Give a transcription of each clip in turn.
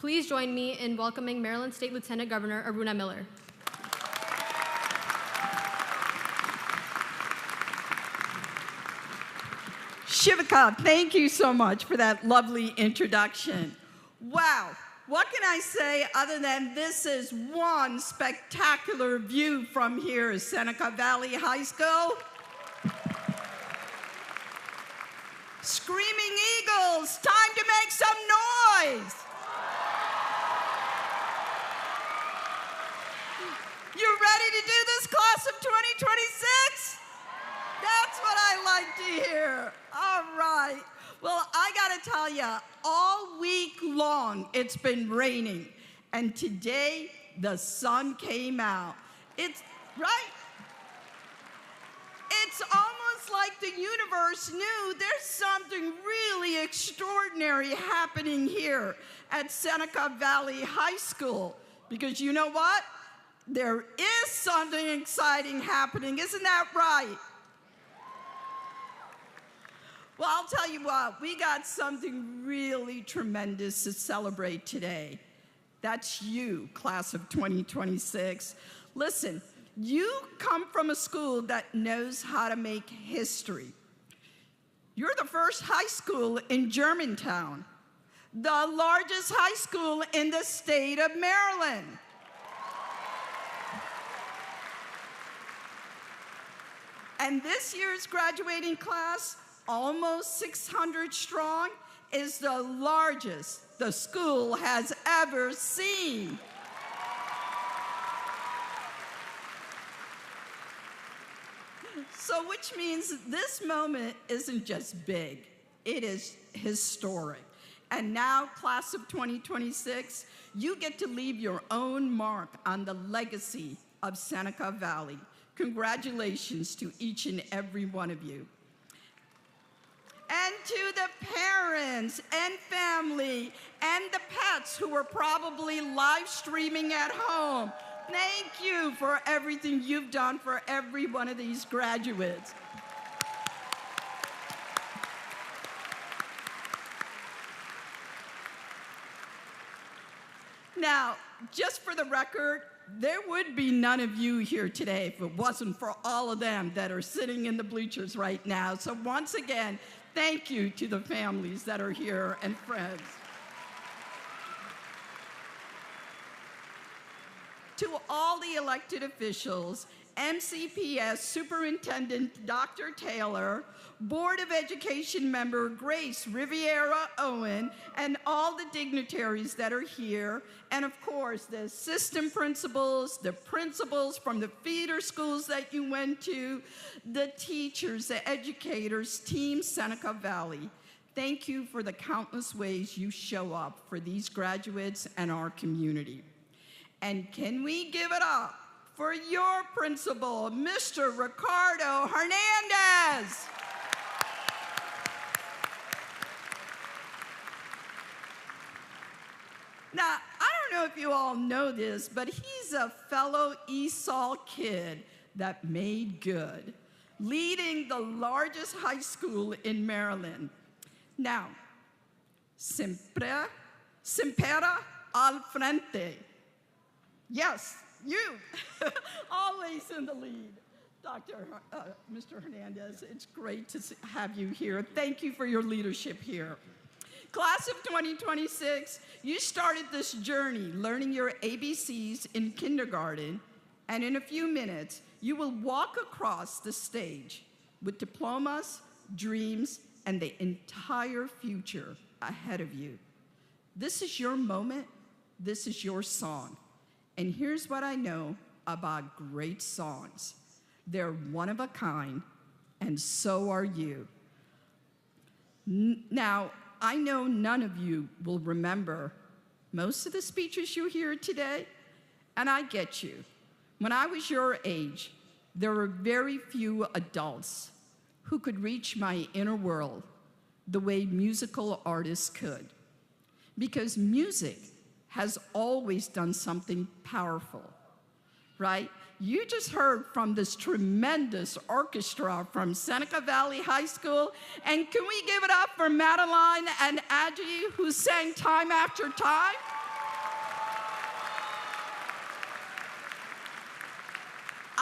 Please join me in welcoming Maryland State Lieutenant Governor Aruna Miller. Shivika, thank you so much for that lovely introduction. Wow, what can I say other than this is one spectacular view from here at Seneca Valley High School? Screaming Eagles, time to make some noise. You ready to do this, class of 2026? That's what I like to hear. All right. Well, I got to tell you, all week long it's been raining, and today the sun came out. It's right. It's almost like the universe knew there's something really extraordinary happening here at Seneca Valley High School. Because you know what? There is something exciting happening. Isn't that right? Well, I'll tell you what, we got something really tremendous to celebrate today. That's you, class of 2026. Listen, you come from a school that knows how to make history. You're the first high school in Germantown, the largest high school in the state of Maryland. And this year's graduating class, almost 600 strong, is the largest the school has ever seen. So which means this moment isn't just big, it is historic. And now, class of 2026, you get to leave your own mark on the legacy of Seneca Valley. Congratulations to each and every one of you. And to the parents and family and the pets who are probably live streaming at home, thank you for everything you've done for every one of these graduates. Now, just for the record, there would be none of you here today if it wasn't for all of them that are sitting in the bleachers right now. So once again, thank you to the families that are here and friends. To all the elected officials, MCPS Superintendent Dr. Taylor, Board of Education member Grace Riviera Owen, and all the dignitaries that are here, and of course the assistant principals, the principals from the feeder schools that you went to, the teachers, the educators, Team Seneca Valley. Thank you for the countless ways you show up for these graduates and our community. And can we give it up for your principal, Mr. Ricardo Hernandez? Now, I don't know if you all know this, but he's a fellow ESOL kid that made good, leading the largest high school in Maryland. Now, siempre al frente. Yes, you, always in the lead. Mr. Hernandez, it's great to have you here. Thank you for your leadership here. Class of 2026, you started this journey learning your ABCs in kindergarten, and in a few minutes, you will walk across the stage with diplomas, dreams, and the entire future ahead of you. This is your moment, this is your song. And here's what I know about great songs. They're one of a kind, and so are you. Now, I know none of you will remember most of the speeches you hear today, and I get you. When I was your age, there were very few adults who could reach my inner world the way musical artists could, because music has always done something powerful, right? You just heard from this tremendous orchestra from Seneca Valley High School, and can we give it up for Madeline and Adji, who sang Time After Time?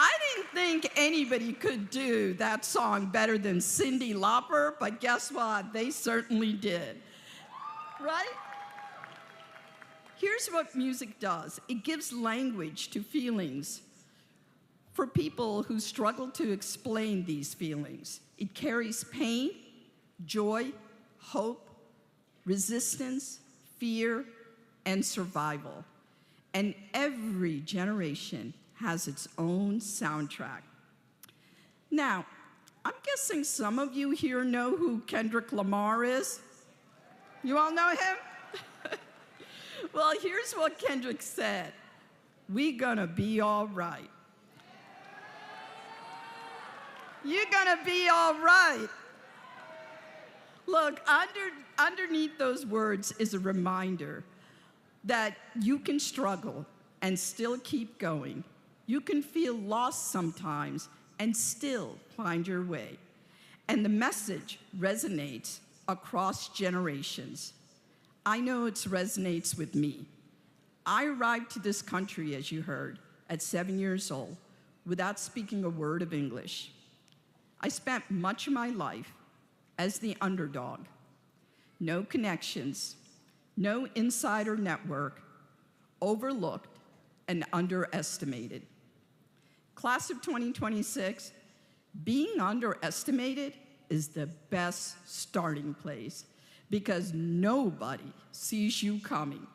I didn't think anybody could do that song better than Cyndi Lauper, but guess what? They certainly did. Right? Here's what music does. It gives language to feelings for people who struggle to explain these feelings. It carries pain, joy, hope, resistance, fear, and survival. And every generation has its own soundtrack. Now, I'm guessing some of you here know who Kendrick Lamar is. You all know him? Well, here's what Kendrick said. "We gonna be all right." You're gonna be all right. Look, underneath those words is a reminder that you can struggle and still keep going. You can feel lost sometimes and still find your way. And the message resonates across generations. I know it resonates with me. I arrived to this country, as you heard, at 7 years old without speaking a word of English. I spent much of my life as the underdog. No connections, no insider network, overlooked and underestimated. Class of 2026, being underestimated is the best starting place because nobody sees you coming.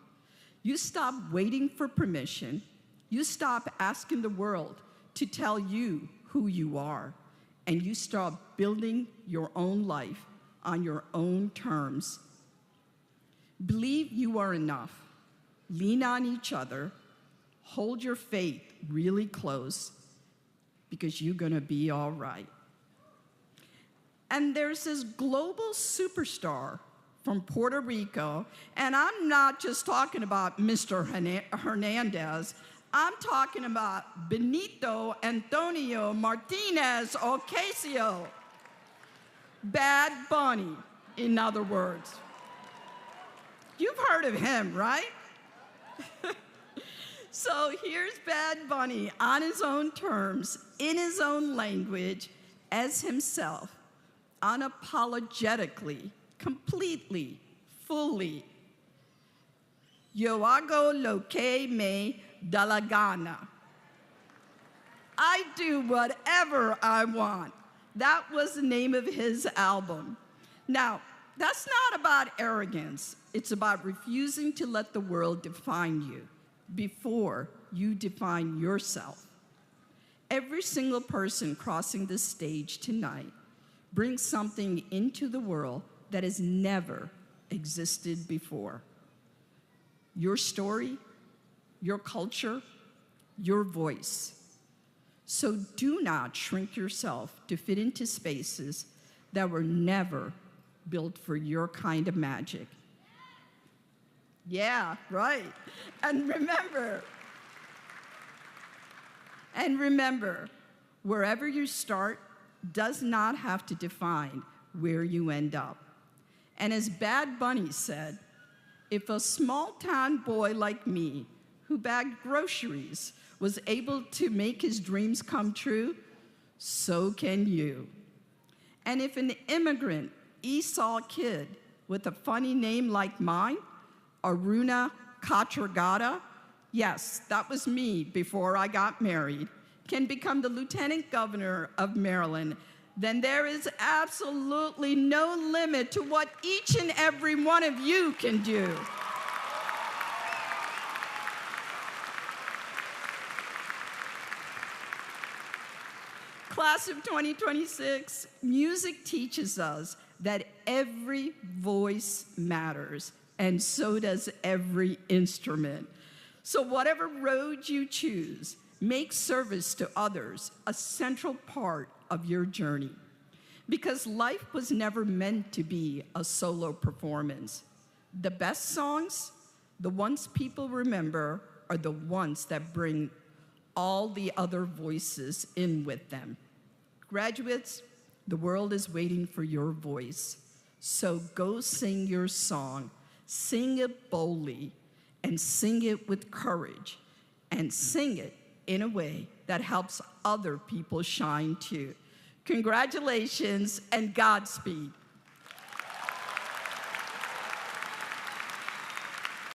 You stop waiting for permission. You stop asking the world to tell you who you are, and you start building your own life on your own terms. Believe you are enough. Lean on each other. Hold your faith really close because you're gonna be all right. And there's this global superstar from Puerto Rico, and I'm not just talking about Mr. Hernandez, I'm talking about Benito Antonio Martinez Ocasio. Bad Bunny, in other words. You've heard of him, right? So here's Bad Bunny on his own terms, in his own language, as himself, unapologetically, completely, fully. Yo hago lo que me da la gana. I do whatever I want. That was the name of his album. Now, that's not about arrogance. It's about refusing to let the world define you before you define yourself. Every single person crossing this stage tonight brings something into the world that has never existed before. Your story, your culture, your voice. So do not shrink yourself to fit into spaces that were never built for your kind of magic. Yeah, right. And remember, wherever you start does not have to define where you end up. And as Bad Bunny said, if a small-town boy like me, who bagged groceries, was able to make his dreams come true, so can you. And if an immigrant Esau kid with a funny name like mine, Aruna, yes, that was me before I got married, can become the Lieutenant Governor of Maryland, then there is absolutely no limit to what each and every one of you can do. Class of 2026, music teaches us that every voice matters, and so does every instrument. So whatever road you choose, make service to others a central part of your journey. Because life was never meant to be a solo performance. The best songs, the ones people remember, are the ones that bring all the other voices in with them. Graduates, the world is waiting for your voice. So go sing your song. Sing it boldly, and sing it with courage, and sing it in a way that helps other people shine too. Congratulations and Godspeed.